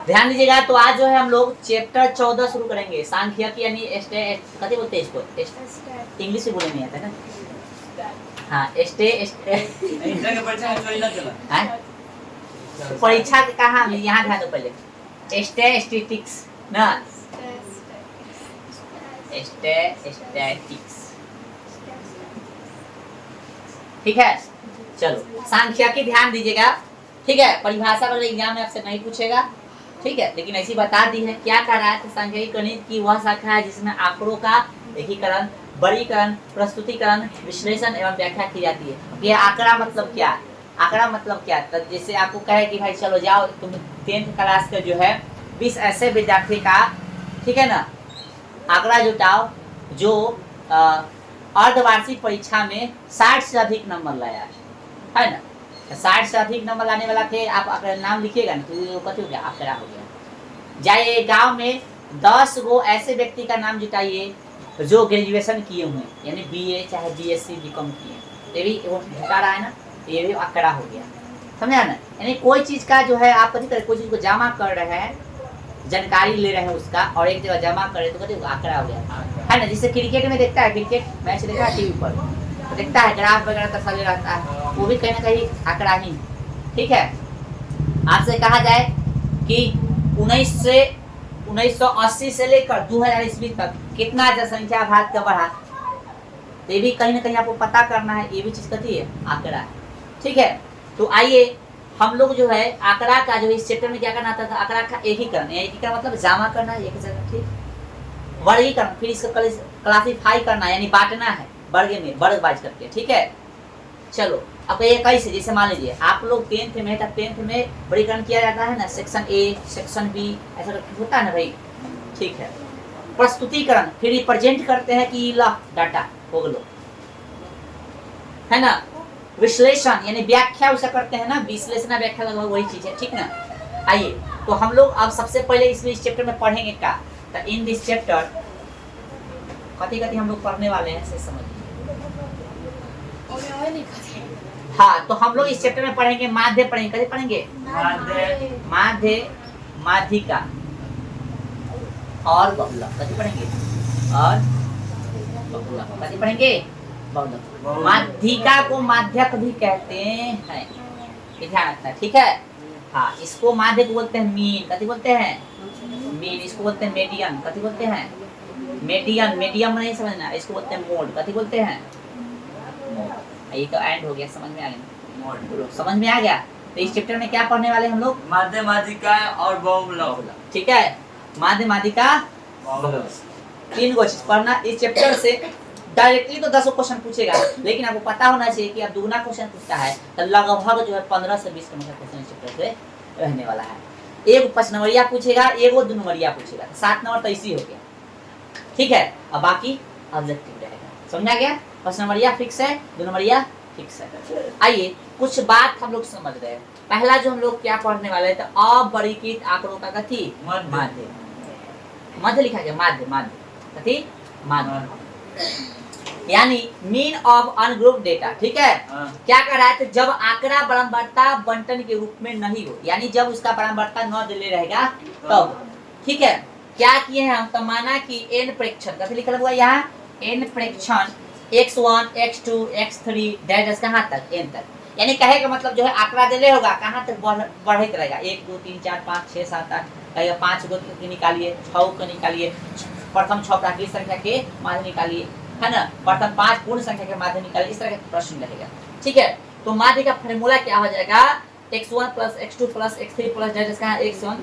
ध्यान दीजिएगा। तो आज जो है हम लोग चैप्टर 14 शुरू करेंगे, सांख्यिकी यानी कथी बोलते हैं इसको, इंग्लिश में बोले नहीं आता है ना। हाँ परीक्षा के कहा यहाँ ध्यान दो पहले, स्टैटिस्टिक्स ना, स्टैटिस्टिक्स, ठीक है। चलो सांख्यिकी ध्यान दीजिएगा, ठीक है। परिभाषा वाले एग्जाम में आपसे नहीं पूछेगा, ठीक है, लेकिन ऐसी बता दी है। क्या कह रहा है, तो सांख्यिकी गणित की वह शाखा है जिसमें आंकड़ों का एकीकरण, वर्गीकरण, प्रस्तुतिकरण, विश्लेषण एवं व्याख्या की जाती है। ये आंकड़ा मतलब क्या है, आंकड़ा मतलब क्या है, जैसे आपको कहे कि भाई चलो जाओ तुम 10th क्लास का जो है 20 ऐसे विद्यार्थी का, ठीक है ना, आंकड़ा जुटाओ जो अर्धवार्षिक परीक्षा में 60 से अधिक नंबर लाया है ना। 60 से अधिक नंबर लाने वाला थे, आप अगर नाम लिखिएगा ना तो कथी हो गया, आंकड़ा हो गया। जाइए गांव में 10 गो ऐसे व्यक्ति का नाम जुटाइए जो ग्रेजुएशन किए हुए, यानी बीए चाहे बीएससी बीकॉम किए, ये भी वो जुटा रहा है ना, ये भी आंकड़ा हो गया, समझा ना। यानी कोई चीज का जो है आप कथी करें, कोई चीज को जमा कर रहे हैं, जानकारी ले रहे हैं उसका, और एक जगह जमा करे तो कथी आंकड़ा हो गया, है ना। जिससे क्रिकेट में देखता है, क्रिकेट मैच देखता है टीवी पर, तो देखता है ग्राफ वगैरह तस्वीर रहता है, वो भी कहीं ना कहीं आंकड़ा ही, ठीक है। आपसे कहा जाए कि 1980 से लेकर 2000 ईस्वी तक कितना जनसंख्या भारत का बढ़ा, तो ये भी कहीं ना कहीं आपको पता करना है, ये भी चीज कथी है, आंकड़ा है, ठीक है। तो आइए हम लोग जो है आंकड़ा का जो इस चैप्टर में क्या करना था, आंकड़ा का एकीकरण, एकीकरण मतलब जमा करना है एक जगह, ठीक। वर्गीकरण, फिर इसको क्लासिफाई करना यानी बांटना है वर्ग में, वर्ग वाइज करके, ठीक है। चलो अब ये कैसे, जैसे मान लीजिए आप लोग 10th में, तब 10th में वर्गीकरण किया जाता है ना, सेक्शन ए सेक्शन बी ऐसा होता है ना भाई, ठीक है। प्रस्तुतिकरण, फिर रिप्रेजेंट करते हैं कि ला डाटा हो गलो, है ना। विश्लेषण यानी व्याख्या उसे करते हैं ना, विश्लेषण व्याख्या लगभग वही चीज है, ठीक ना। आइए तो हम लोग अब सबसे पहले इस चैप्टर में पढ़ेंगे क्या, तो इन दिस चैप्टर कथी हम लोग पढ़ने वाले हैं, समझिए। हाँ, तो हम लोग इस चैप्टर में पढ़ेंगे माध्य, पढ़ेंगे कथी पढ़ेंगे, माध्य, माध्यिका और बहुलक, कथी पढ़ेंगे, और बहुलक कथी पढ़ेंगे, बहुलक। माध्यिका को माध्यक भी कहते हैं, ये ध्यान रखना है, ठीक है। हाँ, इसको माध्य को बोलते हैं मीन, कथी बोलते हैं, मीन। इसको बोलते हैं मीडियन, कथी बोलते हैं, मीडियन। मीडियम नहीं समझना, इसको बोलते हैं मोड, कथी बोलते हैं, ये तो एंड हो गया, समझ में आ गया, समझ में आ गया। तो इस चैप्टर में क्या पढ़ने वाले हम लोग, माध्य, माध्यिका और बहुलक, ठीक है। माध्य, माध्यिका, तीन को चीज पढ़ना इस चैप्टर से। डायरेक्टली तो 10 क्वेश्चन पूछेगा, लेकिन आपको पता होना चाहिए कि अब दुगना क्वेश्चन पूछता है, तो लगभग जो है 15 से 20 क्वेश्चन इस चैप्टर से रहने वाला है। एक 5 नंबरिया पूछेगा, एक 2 नंबरिया पूछेगा, 7 नंबर तो इसी हो गया, ठीक है। अब बाकी ऑब्जेक्टिव रहेगा, समझा गया। 5 नंबरिया फिक्स है, 2 नंबरिया फिक्स है। आइए कुछ बात हम लोग समझ रहे हैं। पहला जो हम लोग क्या पढ़ने वाले थे, अवर्गीकृत आंकड़ों का कथी, माध्य, माध्य लिखा गया, माध्य, माध्य कथी, माध्य यानी मीन ऑफ अनग्रुप डेटा, ठीक है। क्या कह रहा है, तो जब आंकड़ा बारंबारता बंटन के रूप में नहीं हो, यानी जब उसका बारंबारता न दिले रहेगा तब, ठीक है। क्या किए हैं हम, तो माना कि n प्रेक्षण, कथी लिखा हुआ यहाँ, n प्रेक्षण x1 x2 x3 डैश कहाँ तक, n तक, यानी कहे का मतलब जो है आंकड़ा दिले होगा कहाँ तक बढ़ते रहेगा, 1 2 3 4 5 6 7 8, कहेगा 5 को निकालिए, 6 को निकालिए, प्रथम 6 प्राकृतिक संख्या के माध्य निकालिए, है ना, प्रथम 5 पूर्ण संख्या के माध्य निकालिए, इस तरह का प्रश्न रहेगा, ठीक है। तो माध्य का फार्मूला क्या हो जाएगा, x1 + x2 + x3 + डैश कहाँ x1,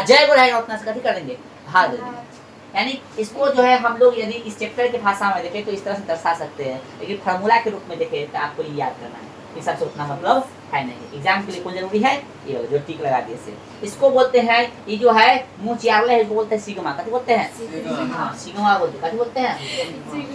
जय को रहेगा उतना से कथी कर देंगे, भाग देंगे। यानी इसको जो है हम लोग यदि इस चैप्टर की भाषा में देखें तो इस तरह से दर्शा सकते हैं, लेकिन फार्मूला के रूप में देखें तो आपको ये याद करना है, इस सबसे उतना मतलब है नहीं। एग्जाम के लिए कौन जरूरी है, ये जो टिक लगा दिए से, इसको बोलते हैं, ये जो है मुंह चियारले है, इसको बोलते हैं सिग्मा, कथी बोलते हैं, सिग्मा बोलते हैं, कथी बोलते हैं,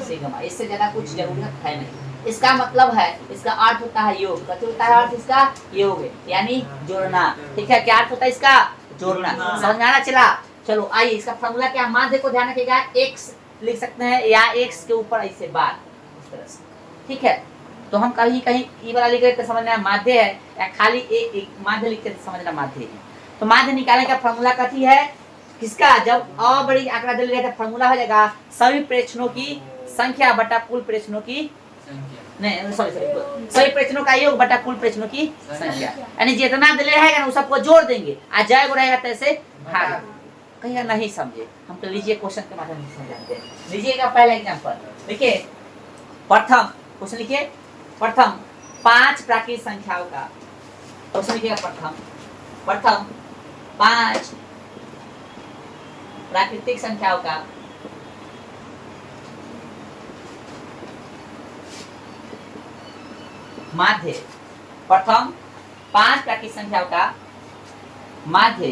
सिग्मा। इससे ज्यादा कुछ जरूरत है नहीं। इसका मतलब है, इसका अर्थ होता है योग, कथी होता है अर्थ इसका, योग यानी जोड़ना, ठीक है। क्या अर्थ होता है इसका, जोड़ना, समझ में आना चला। चलो आइए इसका फार्मूला क्या, माध्य को ध्यान रखिएगा, x लिख सकते हैं या x के ऊपर ऐसे बार, इस तरह से, ठीक है। तो हम कहीं कहीं ई वाला लिख रहे तो समझना माध्य है, या खाली एक माध्य लिखते तो समझना माध्य है। तो माध्य निकालने का फॉर्मूला कथी है किसका, जब अ बड़ी आंकड़ा दिल गया था फॉर्मूला हो जाएगा सभी प्रेक्षणों की संख्या बटा कुल प्रेक्षणों की संख्या नहीं सॉरी सभी प्रेक्षणों का योग बटा कुल प्रेक्षणों की संख्या, यानी जितना दिल रहेगा ना वो सबको जोड़ देंगे, आ जाएगा रहेगा तैसे भाग। कहीं नहीं समझे हम तो लीजिए क्वेश्चन के माध्यम से समझाते हैं। लीजिएगा पहला एग्जांपल, देखिए प्रथम क्वेश्चन लिखिए, प्रथम 5 प्राकृतिक संख्याओं का क्वेश्चन लिखिएगा, प्रथम 5 प्राकृतिक संख्याओं का माध्य, प्रथम 5 प्राकृतिक संख्याओं का माध्य,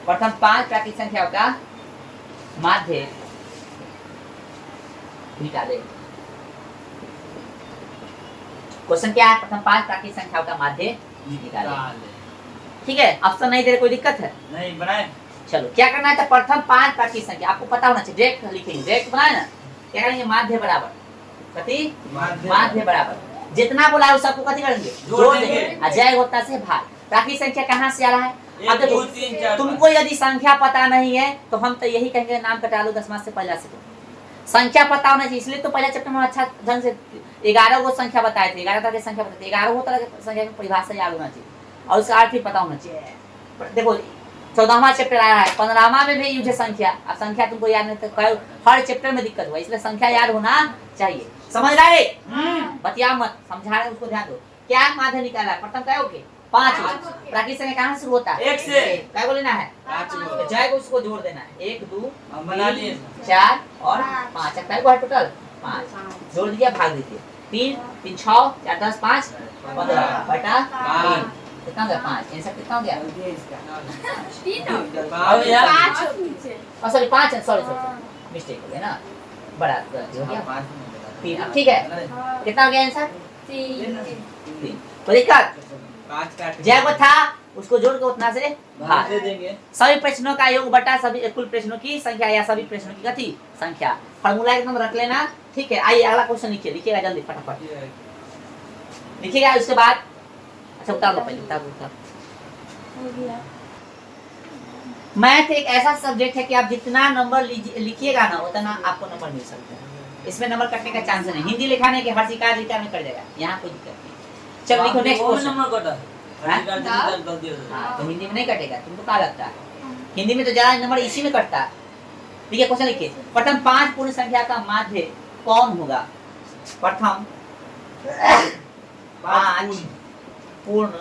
प्रथम 5 प्राकृतिक संख्याओं का माध्य निकाले। क्वेश्चन क्या है, प्रथम 5 प्राकृतिक संख्याओं का माध्य निकाले। ठीक है, ऑप्शन नहीं दे रहे, कोई दिक्कत है? नहीं बनाए। चलो क्या करना है, तो प्रथम 5 प्राकृतिक संख्या आपको पता होना चाहिए, डायरेक्ट लिखेंगे, डायरेक्ट बनाए ना, क्या करेंगे माध्य बराबर कथी, माध्य बराबर जितना बोला है सबको कथी करेंगे जोड़ देंगे, अजय होता से भाग। प्राकृतिक संख्या कहाँ से आ रहा है, अब देखो तुमको यदि संख्या पता नहीं है तो हम तो यही कहेंगे नाम कटा लो 10 मार्क्स से पहला से, संख्या पता होना चाहिए, इसलिए तो पहले चैप्टर में अच्छा ढंग से 11 को संख्या बताए थे, 11 तरह की संख्या बताते, 11 तरह की संख्या की परिभाषा याद होना चाहिए और उसका अर्थ भी पता होना चाहिए। देखो 14वां चैप्टर आया है, 15वां में भी यूज है संख्या, अब संख्या तुमको याद नहीं तो हर चैप्टर में दिक्कत हुआ, इसलिए संख्या याद होना चाहिए। समझ रहे, बतिया मत, समझा रहे उसको ध्यान दो। क्या माध्य निकाला, प्रथम क्या हो गए 5, प्राकृतिक संख्या कहाँ से शुरू होता है 1 से, क्या को लेना है 5 तो जाएगा उसको जोड़ देना है, 1 2 हम बना लिए 4 और 5, अब क्या को है टोटल 5, जोड़ दिया भाग दीजिए, 3 3 6 4 10 5 15 बटा 3 कितना हो गया 5, आंसर कितना हो गया अब यार सॉरी 5 है, सॉरी मिस्टेक हो गया ना, बड़ा गलती हो गया 3। अब ठीक है कितना हो गया आंसर 3। तो दिक्कत 5 काट जय वो था उसको जोड़ के उतना से भाग दे देंगे। सभी प्रश्नों का योग बटा सभी कुल प्रश्नों की संख्या या सभी प्रश्नों की गति संख्या, फार्मूला एकदम रख लेना। ठीक है, आइए अगला क्वेश्चन लिखिए, लिखिएगा जल्दी फटाफट लिखिएगा। उसके बाद अच्छा उतार लो, पहले उतार। मैथ एक ऐसा सब्जेक्ट है कि आप जितना नंबर लिखिएगा ना उतना आपको नंबर मिल सकता है, इसमें नंबर कटने का चांस नहीं। हिंदी लिखाने के हर शिकार में कट जाएगा, यहाँ कोई दिक्कत नहीं। चलो लिखो नेक्स्ट क्वेश्चन। नंबर कटा हाँ तो हिंदी में नहीं कटेगा, तुमको क्या लगता है हिंदी में तो ज्यादा नंबर इसी में कटता है। ठीक है, क्वेश्चन लिखिए, प्रथम 5 पूर्ण संख्या का माध्य कौन होगा। प्रथम 5 पूर्ण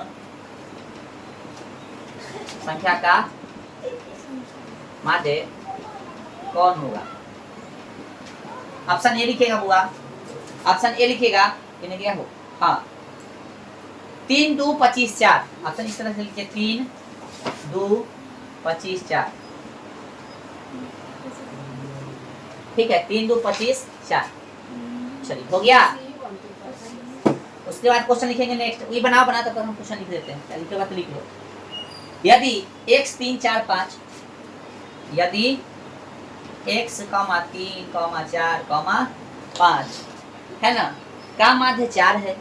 संख्या का माध्य कौन होगा। ऑप्शन ए लिखेगा बुआ, ऑप्शन ए लिखेगा कि नहीं दिया हो, हाँ 3 2 25 4, ऑप्शन इस तरह से लिखिए 3 2 25 4। ठीक है 3 2 25 4, चलिए हो गया। उसके बाद क्वेश्चन लिखेंगे नेक्स्ट, ये बनाओ बना तो हम क्वेश्चन लिख देते हैं, लिखे बात लिख लो। यदि x 3 4 5, यदि x, 3, 4, 5 है ना, का माध्य 4 है,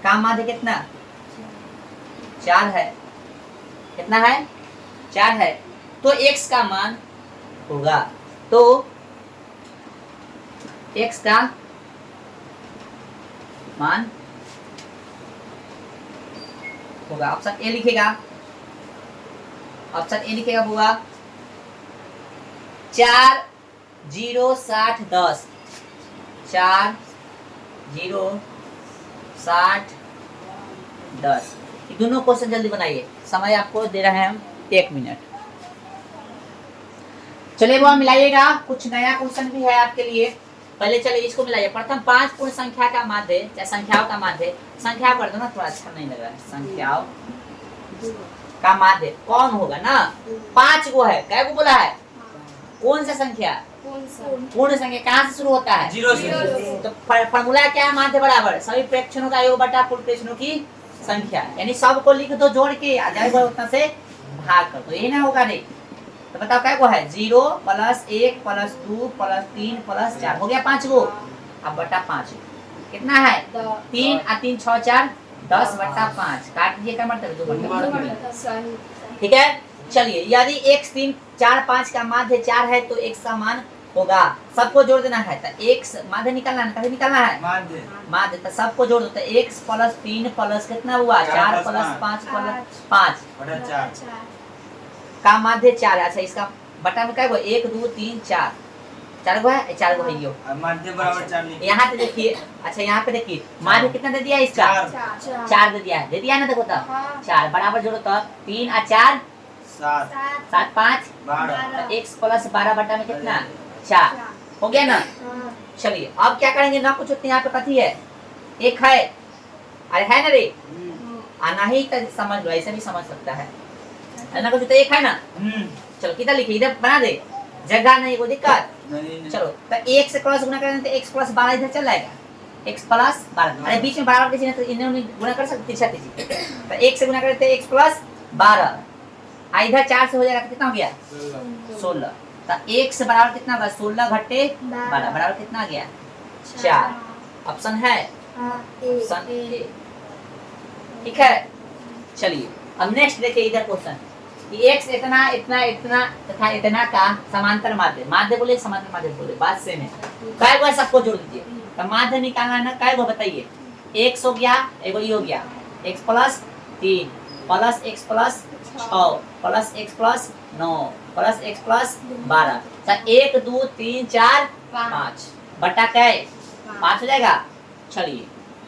का माध्य कितना 4 है, कितना है 4 है, तो x का मान होगा, तो x का मान होगा। ऑप्शन ए लिखेगा, ऑप्शन ए लिखेगा बुआ 4 0 60 10, 4 0 60 10। ये दोनों क्वेश्चन जल्दी बनाइए, समय आपको दे रहे हैं हम 1 मिनट। चलिए वो मिलाइएगा, कुछ नया क्वेश्चन भी है आपके लिए। पहले चलिए इसको मिलाइए, प्रथम 5 पूर्ण संख्या का माध्य या संख्याओं का माध्य, संख्या कर दो ना थोड़ा अच्छा नहीं लग रहा है, संख्याओं का माध्य कौन होगा ना, 5 को है, क्या को बोला है, कौन सा संख्या पूर्ण संख्या कहाँ से शुरू होता है 0 से। तो फॉर्मूला क्या है, माध्य बराबर सभी प्रेक्षणों का योग बटा कुल प्रेक्षणों की संख्या, यानी सबको लिख दो जोड़ के, आ जाएगा उतना से भाग कर दो, यही ना होगा नहीं। तो बताओ क्या को है 0 + 1 + 2 + 3 + 4 हो गया 5 गो, अब बटा 5 कितना है 3 और 3 6 4 10/5 काट दीजिए, क्या मतलब 2/5। सही। ठीक है, चलिए यदि x 3 4 5 का माध्य 4 है तो x का मान होगा, सबको जोड़ देना है। तो x माध्य निकालना है, कैसे निकालना है माध्य माध्य, तो सबको जोड़ दो। तो x + 3 + कितना हुआ 4 + 5 + 5 बटा 4 का माध्य 4 है। अच्छा इसका बटा में क्या हुआ 1 2 3 4 4 गो है, 4 गो है यो। अब माध्य बराबर 4 लिखिए। यहाँ पे देखिए, अच्छा यहाँ पे देखिए माध्य कितना दे दिया है इसका 4 4 दे दिया है, दे दिया है ना, देखो तो 4 बराबर जोड़ो तो 3 और 4 7 7 5 12 x + 12 बटा में कितना 4 हो गया ना। चलिए अब क्या करेंगे ना, कुछ यहाँ पे कथी है एक है, अरे है ना रे, आना ही तो समझ लो, ऐसे भी समझ सकता है ना, कुछ तो एक है ना। चलो कितना लिखे इधर बना दे, जगह नहीं कोई दिक्कत। नहीं चलो तो 1 से क्रॉस गुना करेंगे तो x + 12 इधर चल जाएगा, x + 12 अरे बीच में बराबर किसी ने तो इन्होंने गुना कर सकते तिरछा तिरछी, तो 1 से गुना करते x + 12 इधर 4 से हो जाएगा तो कितना हो गया 16। तो x बराबर कितना होगा 16 - 12 बराबर कितना आ गया 4। ऑप्शन है ऑप्शन ए। ठीक है, चलिए अब नेक्स्ट देखिए इधर क्वेश्चन कि x इतना इतना इतना तथा इतना का समांतर माध्य, माध्य बोले समांतर माध्य बोले बात सेम है, काय गो है सबको जोड़ दीजिए। तो माध्य निकालना है ना, काय गो बताइए, x हो गया, एगो ये हो गया x + 3 + x + 6 + x + 9 + x + 12। तो 1 2 3 4 5 बटा क्या 5 हो जाएगा। चलिए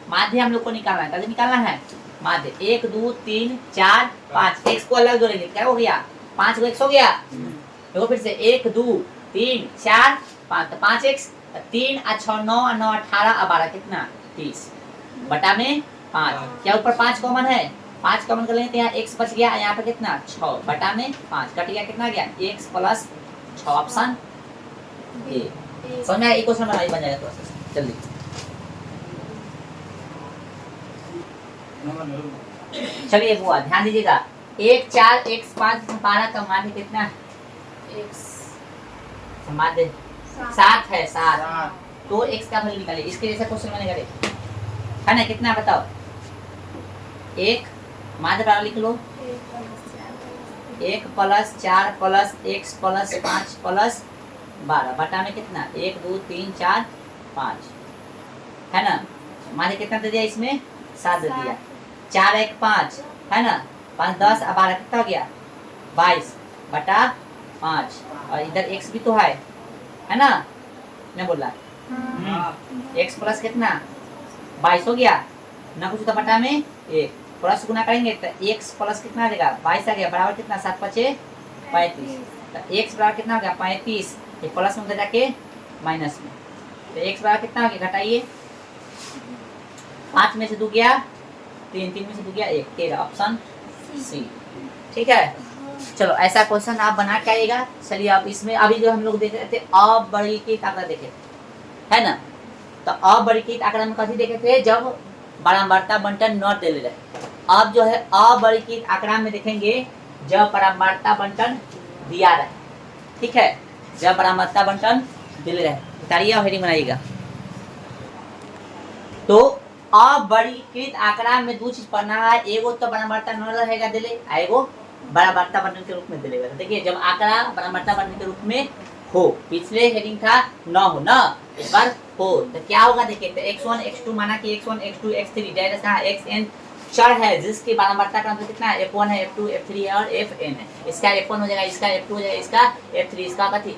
माध्य हम लोग को निकालना है, कैसे निकालना है माध्य 1 2 3 4 5 x को अलग जोड़ेंगे, क्या हो गया 5 को x हो गया। देखो फिर से 1 2 3 4 5, तो 5x 3 और 6 9 और 9 18 और 12 कितना 30 बटा में 5। क्या ऊपर 5 कॉमन है, 5 कॉमन कर लेंगे तो यहाँ x बच गया, यहाँ पे कितना 6 बटा में 5 कट गया, कितना गया x + 6। Option A. समझ में आया, एक क्वेश्चन बनाइए बन जाएगा तो जल्दी। चलिए बुआ ध्यान दीजिएगा, 1 4 x 5 12 का माध्य कितना है, माध्य 7 है 7, तो x का वैल्यू निकालिए। इसके जैसा क्वेश्चन मैंने करे है ना, कितना बताओ, एक माध्य बराबर लिख लो 1 + 4 + x + 5 + 12 बटा में कितना 1 2 3 4 5 है ना। माध्य कितना दे दिया इसमें 7 दे दिया, 4 1 5 है ना, 5 10 और 12 कितना हो गया 22 बटा 5, और इधर x भी तो है ना, मैं बोल रहा x + कितना 22 हो गया ना, कुछ तो बटा में 1 प्लस गुना करेंगे तो x + कितना आ जाएगा 22 आ गया, बराबर कितना 7 × 5 = 35। तो x बराबर कितना हो गया 35, ये प्लस में उधर जाके माइनस में, तो x बराबर कितना हो गया घटाइए, 5 में से 2 गया 3, 3 में से 2 गया 1, 13। Option C. ठीक है, चलो ऐसा क्वेश्चन आप बना के आइएगा। चलिए आप इसमें अभी जो हम लोग देख रहे थे अबरीकित आंकड़ा देखे है ना, तो अबरीकित आंकड़ा में कथी देखे थे, जब बारंबारता बंटन न दे रहे। अब जो है अबरीकित आंकड़ा में देखेंगे जब बारंबारता बंटन दिया रहे। ठीक है, जब बारंबारता बंटन दिल रहे, उतारिए और हेडिंग बनाइएगा। तो अबरीकृत आंकड़ा में दो चीज पढ़ना है, एगो तो बारंबारता न रहेगा दिले, एगो बारंबारता बंटन के रूप में दिलेगा। देखिए जब आंकड़ा बारंबारता बंटन के रूप में हो, पिछले हेडिंग था न हो ना, इस बार हो, तो क्या होगा देखिए, तो x1 x2 माना कि x1 x2 x3 डायरेक्ट कहां xn चर है जिसकी बारंबारता क्रम कितना है f1 है f2 f3 है और fn है। इसका f1 हो जाएगा, इसका f2 हो जाएगा, इसका f3, इसका कथी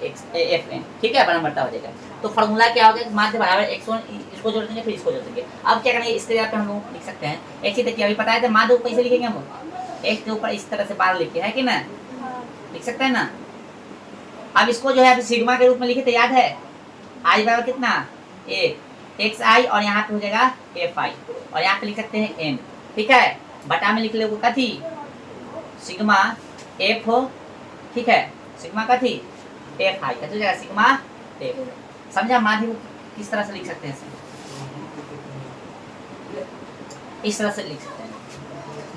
fn। ठीक है, बारंबारता हो जाएगा। तो फार्मूला क्या होगा, माध्य बराबर x1, इसको जोड़ देंगे फिर इसको जोड़ देंगे। अब क्या करेंगे, इसके जगह पे हम लोग लिख सकते हैं एक चीज देखिए, अभी पता है तो माध्य को कैसे लिखेंगे हम x के ऊपर इस तरह से 12 लिखे है कि ना, लिख सकते हैं ना। अब इसको जो है अभी सिग्मा के रूप में लिखे थे, याद है i बराबर कितना a xi और यहाँ पे हो जाएगा fi और यहाँ पे लिख सकते हैं n। ठीक है, बटा में लिख ले कथी सिग्मा f हो, ठीक है, सिग्मा कथी fi कथी हो जाएगा सिग्मा f। समझा, माध्य को किस तरह से लिख सकते हैं, इस तरह से लिख सकते हैं।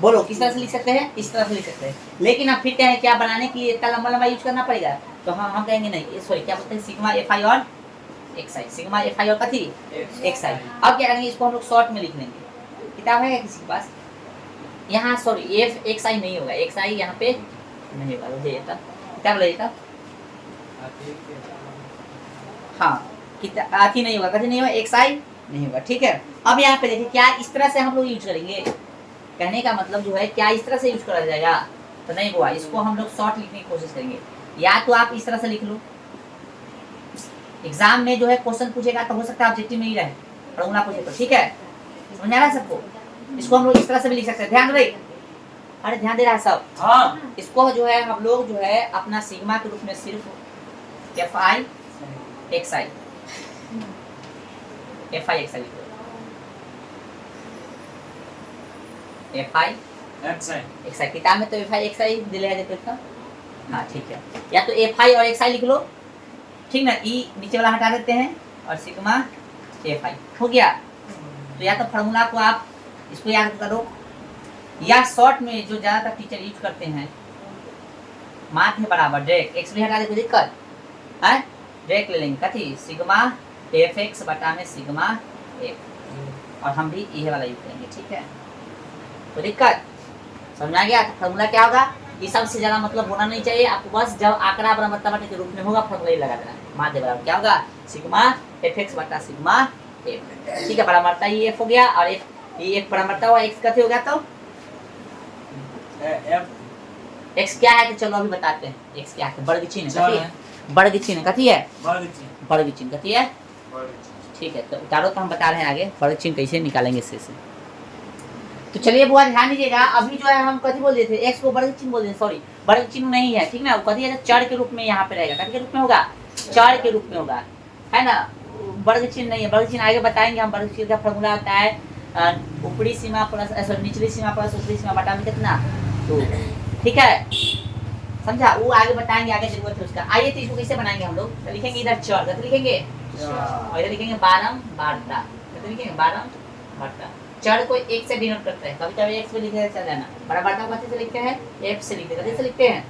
बोलो किस तरह से लिख सकते हैं, इस तरह से लिख सकते हैं। लेकिन अब फिर क्या है, क्या बनाने के लिए इतना लंबा लंबा यूज करना पड़ेगा, तो हम कहेंगे नहीं, सॉरी क्या बोलते हैं सिग्मा fi और xi, सिग्मा fi और कथी xi। अब क्या करेंगे, इसको हम लोग शॉर्ट में लिख लेंगे, किताब है क्या किसी के पास? यहाँ सॉरी एफ एक्स आई नहीं होगा, एक्स आई यहाँ पे नहीं होगा, ले लेता किताब ले लेता। हाँ किताब आती नहीं होगा, कभी नहीं होगा, एक्स आई नहीं होगा, ठीक है। अब यहाँ पे देखिए क्या इस तरह से हम लोग यूज करेंगे, कहने का मतलब जो है क्या इस तरह से यूज करा जाएगा, तो नहीं हुआ, इसको हम लोग शॉर्ट लिखने की कोशिश करेंगे। या तो आप इस तरह से लिख लो, एग्जाम में जो है क्वेश्चन पूछेगा तो हो सकता है ऑब्जेक्टिव में ही रहे, फॉर्मूला पूछे तो, ठीक है, समझ आ रहा है सबको? इसको हम लोग इस तरह से भी लिख सकते हैं, ध्यान दे, अरे ध्यान दे रहा है सब। हाँ इसको जो है हम लोग जो है अपना सिग्मा के रूप में सिर्फ F I X I, F I X I, F I X I, किताब में तो एफ आई एक्स आई दिलेगा देखो इसका, हाँ ठीक है। या तो एफ आई और एक्स आई लिख लो, ठीक ना, ई नीचे वाला हटा देते हैं और सिग्मा एफ आई हो गया। तो या तो फार्मूला को आप इसको याद करो, या शॉर्ट में जो ज़्यादातर टीचर यूज करते हैं, माथ में बराबर डायरेक्ट एक्स भी हटा दे, कोई दिक्कत है, डायरेक्ट ले लेंगे कथी, सिग्मा एफ एक्स बटा में सिग्मा एफ, और हम भी ये वाला यूज करेंगे, ठीक है, कोई दिक्कत, समझा गया? तो फार्मूला क्या होगा, ये सबसे ज़्यादा मतलब होना नहीं चाहिए आपको, बस जब आंकड़ा बराबर के रूप में होगा फार्मूला ही लगा देना, माध्य बराबर क्या होगा, सिग्मा एफ एक्स बटा सिग्मा एफ, ठीक है, बराबरता ये एफ हो गया, और एफ ये एक बराबरता हुआ, एक्स कथी हो गया, तो एक्स क्या है, तो चलो अभी बताते हैं, एक्स क्या है, वर्ग चिन्ह कथी है, वर्ग चिन्ह कथी है, वर्ग चिन्ह कथी है, ठीक है, तो उतारो तो हम बता रहे हैं आगे वर्ग चिन्ह कैसे निकालेंगे इससे से। तो चलिए बुआ ध्यान दीजिएगा, अभी जो है हम कथी बोल रहे थे, एक्स को वर्ग चिन्ह बोल रहे थे, सॉरी वर्ग चिन्ह नहीं है, ठीक ना, वो कथी है, चर के रूप में यहाँ पे रहेगा, कथी के रूप में होगा, चर के रूप में होगा, है ना, वर्ग चिन्ह नहीं है, वर्ग चिन्ह आगे बताएंगे हम। वर्ग चिन्ह का फॉर्मूला होता है ऊपरी सीमा प्लस निचली सीमा प्लस ऊपरी सीमा बटा में कितना 2, ठीक है, समझा, वो आगे बताएंगे, आगे जरूरत है उसका। आइए तो इसको कैसे बनाएंगे हम लोग, तो लिखेंगे इधर चर, कैसे लिखेंगे, और इधर लिखेंगे बारंबारता, कैसे लिखेंगे, बारंबारता, चर को एक से डिनोट करते हैं, कभी कभी एक्स भी लिखे चल जाना, बराबरता को कैसे से लिखते हैं, एफ से लिखते हैं, कैसे लिखते हैं,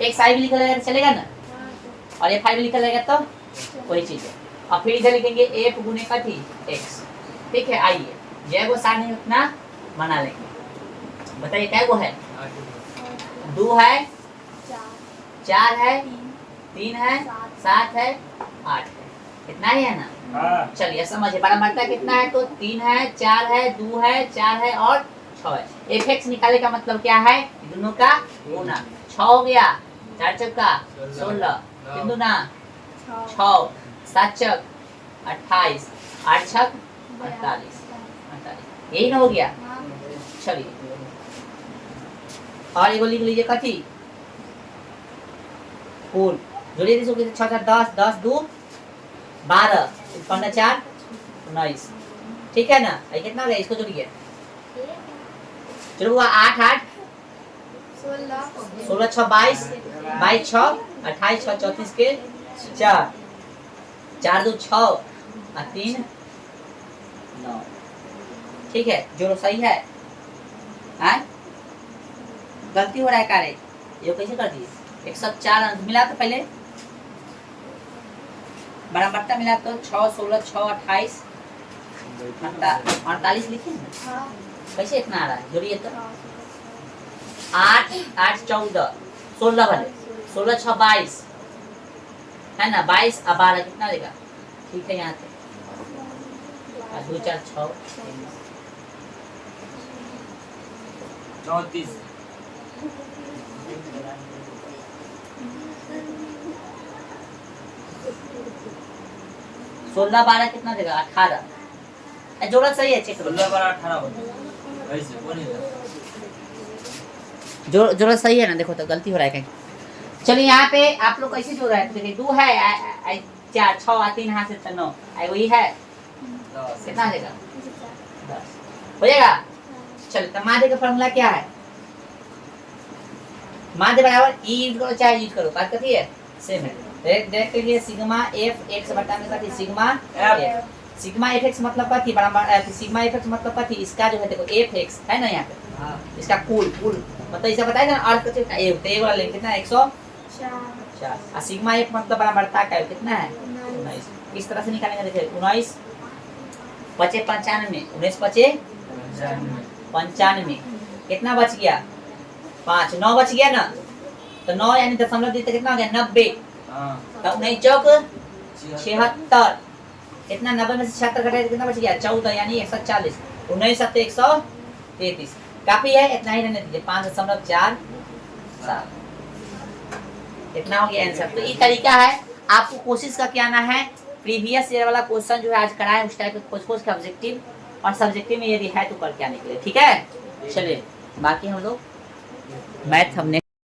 एक्स आई भी लिखा रहेगा तो चलेगा ना, और एफ आई भी लिखा रहेगा तो वही चीज है, और फिर इधर लिखेंगे एफ गुने कथी एक्स, ठीक है। आइए जय को सारणी उतना बना लेंगे, बताइए क्या वो है, 2 है, 4 है, 3 है, 7 है, 8 है, इतना ही है ना, चलिए समझिए, बराबरता कितना है, तो 3 है, 4 है, 2 है, 4 है और 6 है। एफ एक्स निकाले का मतलब क्या है, दोनों का गुना, 6 हो गया, 4 चौका 16, 3 दूना 6, 7 चौक 28, 8 छक 48, यही ना हो गया। चलिए और एगो लिख लीजिए कथी, कुल जोड़िए, 6 4 10, 10 2 12, 15 4 19, ठीक है ना, ये कितना हो गया, इसको जोड़िए, चलो 8 8 16 6 22, 22 6 28 6 34 के 4, 4 2 6 और 3 9, ठीक है, जोड़ो, सही है, हाँ गलती हो रहा है कार्य, ये कैसे कर दिए, 104 अंक मिला, तो पहले बराबरता मिला तो 6 16 6 28 48 लिखे ना, कैसे इतना आ रहा है, जोड़िए तो 8 8 14 16 वाले 16 6 22 है ना, 22 और 12 कितना देगा, ठीक है, यहाँ पे 2 4 6 34, 16 12 कितना देगा, 18, जोड़ा सही है, चेक करो, 16 12 18 ऐसे वो नहीं था, जोड़ा सही है ना, देखो तो गलती हो रहा है कहीं। चलिए यहाँ पे आप लोग कैसे जोड़ रहे हैं, देखिए 2 है, 4 6 और 3 हाथ से 9, वही है, कितना देगा 10 हो जाएगा। चलो तो माध्य का फॉर्मूला क्या है, माध्य बराबर ई यूज करो चाहे यूज करो, बात कथी है, सेम है, डायरेक्ट लिए सिग्मा एफ एक्स बटा में कथी, sigma F, sigma F x मतलब कथी, बराबर सिग्मा एफ एक्स मतलब कथी, इसका जो है देखो एफ एक्स है ना यहाँ पे, इसका कुल मतलब इसे बताएगा ना, अर्थ कथी का एफ, तो ये वाला लेंगे कितना 104, और सिग्मा एफ मतलब बराबरता का कितना है 19, इस तरह से निकालेंगे, देखिए 19 5 95, 19 5 95। कितना बच गया 5, 9 बच गया ना, तो 9 यानी दशमलव दी तो कितना हो गया 90। तो 9 चौक 76, इतना 90 में से 76 घटाए तो कितना बच गया 14 यानी 140। 19 7 133 काफी है, इतना ही रहने दीजिए 5.47। इतना हो गया आंसर। तो ये तरीका है, आपको कोशिश का क्या आना है, प्रीवियस ईयर वाला क्वेश्चन जो है आज कराए उस टाइप के खोज के ऑब्जेक्टिव और सब्जेक्टिव में यदि है तो करके आने के लिए, ठीक है। चलिए बाकी हम लोग मैथ हमने